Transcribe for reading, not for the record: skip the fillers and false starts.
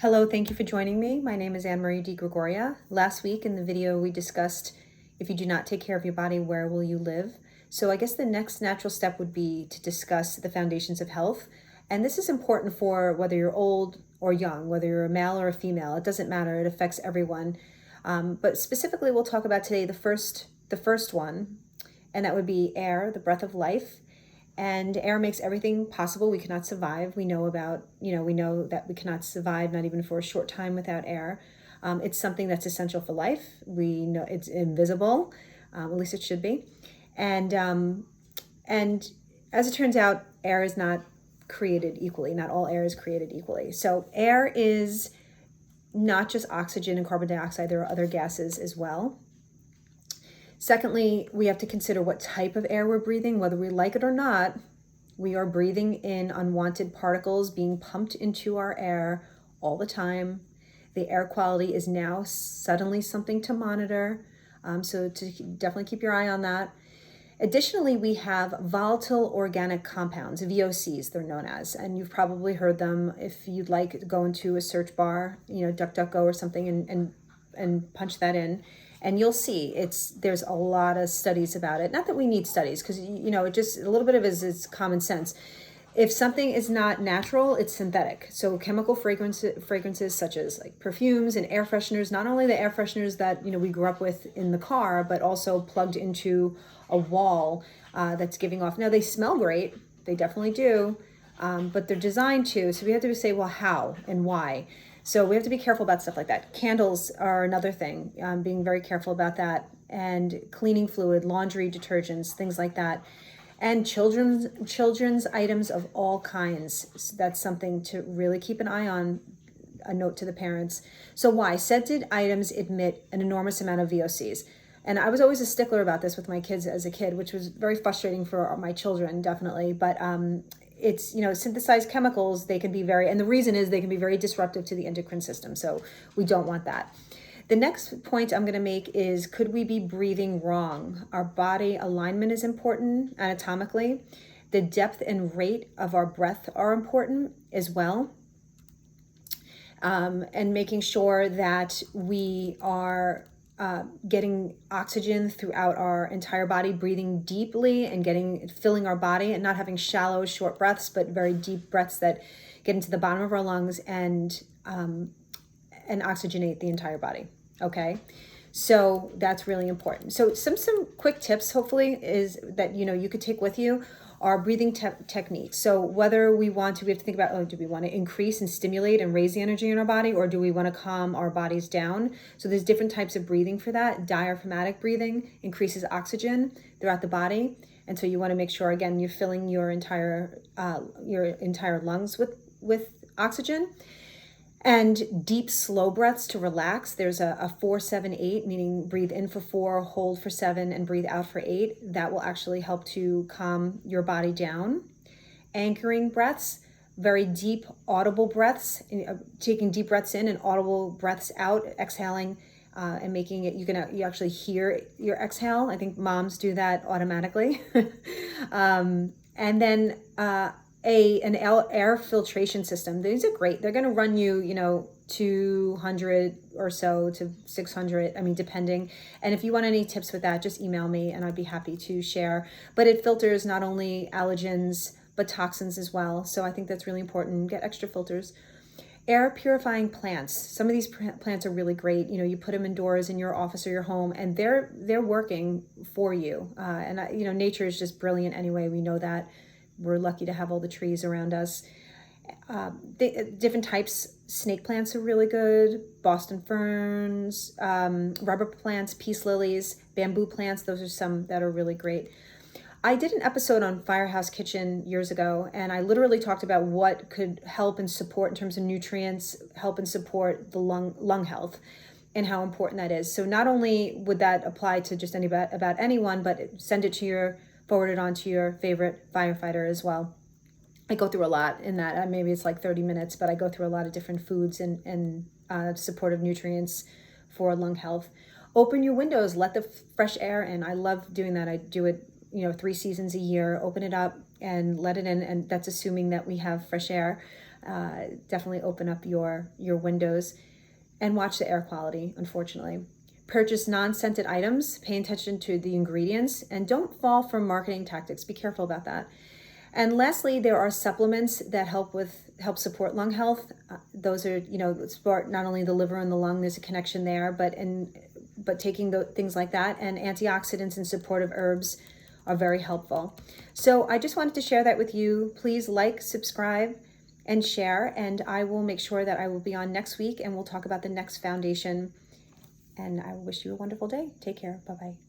Hello, thank you for joining me. My name is Anne-Marie DiGregoria. Last week in the video we discussed if you do not take care of your body, where will you live? So I guess the next natural step would be to discuss the foundations of health. And this is important for whether you're old or young, whether you're a male or a female. It doesn't matter, it affects everyone. But specifically we'll talk about today the first one, and that would be air, the breath of life. And air makes everything possible. We cannot survive. We know that we cannot survive, not even for a short time, without air. It's something that's essential for life. We know it's invisible, at least it should be. And as it turns out, air is not created equally. Not all air is created equally. So air is not just oxygen and carbon dioxide. There are other gases as well. Secondly, we have to consider what type of air we're breathing. Whether we like it or not, we are breathing in unwanted particles being pumped into our air all the time. The air quality is now suddenly something to monitor, so to definitely keep your eye on that. Additionally, we have volatile organic compounds, VOCs they're known as, and you've probably heard them. If you'd like, go into a search bar, DuckDuckGo or something, and punch that in. And you'll see there's a lot of studies about it. Not that we need studies, because it just a little bit of it is common sense. If something is not natural, it's synthetic. So chemical fragrances such as like perfumes and air fresheners, not only the air fresheners that we grew up with in the car, but also plugged into a wall that's giving off. Now they smell great, they definitely do, but they're designed to. So we have to say, well, how and why? So we have to be careful about stuff like that. Candles are another thing, being very careful about that. And cleaning fluid, laundry detergents, things like that. And children's items of all kinds. So that's something to really keep an eye on, a note to the parents. So why? Scented items emit an enormous amount of VOCs. And I was always a stickler about this with my kids as a kid, which was very frustrating for my children, definitely. But it's synthesized chemicals, they can be and the reason is they can be very disruptive to the endocrine system, so we don't want that. The next point I'm going to make is, could we be breathing wrong? Our body alignment is important anatomically. The depth and rate of our breath are important as well, and making sure that we are getting oxygen throughout our entire body, breathing deeply and filling our body, and not having shallow, short breaths, but very deep breaths that get into the bottom of our lungs and oxygenate the entire body. Okay, so that's really important. So some quick tips, hopefully, is that you could take with you are breathing techniques. So whether we have to think about, do we want to increase and stimulate and raise the energy in our body, or do we want to calm our bodies down? So there's different types of breathing for that. Diaphragmatic breathing increases oxygen throughout the body. And so you want to make sure, again, you're filling your entire lungs with oxygen. And deep, slow breaths to relax. There's a 4-7-8, meaning breathe in for 4, hold for 7, and breathe out for 8. That will actually help to calm your body down. Anchoring breaths, very deep, audible breaths, taking deep breaths in and audible breaths out, exhaling, and making it, you actually hear your exhale. I think moms do that automatically. And then an air filtration system. These are great. They're going to run you, 200 or so to 600, depending. And if you want any tips with that, just email me and I'd be happy to share. But it filters not only allergens, but toxins as well. So I think that's really important. Get extra filters. Air purifying plants. Some of these plants are really great. You put them indoors in your office or your home, and they're working for you. Nature is just brilliant anyway. We know that. We're lucky to have all the trees around us. Different types. Snake plants are really good. Boston ferns, rubber plants, peace lilies, bamboo plants. Those are some that are really great. I did an episode on Firehouse Kitchen years ago, and I literally talked about what could help and support in terms of nutrients, help and support the lung health, and how important that is. So not only would that apply to just about anyone, but forward it on to your favorite firefighter as well. I go through a lot in that. Maybe it's like 30 minutes, but I go through a lot of different foods and supportive nutrients for lung health. Open your windows, let the fresh air in. I love doing that. I do it, 3 seasons a year. Open it up and let it in, and that's assuming that we have fresh air. definitely open up your windows. And watch the air quality, unfortunately. Purchase non-scented items, pay attention to the ingredients, and don't fall for marketing tactics. Be careful about that. And lastly, there are supplements that help support lung health. Those are, support not only the liver and the lung, there's a connection there, but taking things like that, and antioxidants and supportive herbs are very helpful. So I just wanted to share that with you. Please like, subscribe, and share, and I will make sure that I will be on next week and we'll talk about the next foundation. And I wish you a wonderful day. Take care. Bye-bye.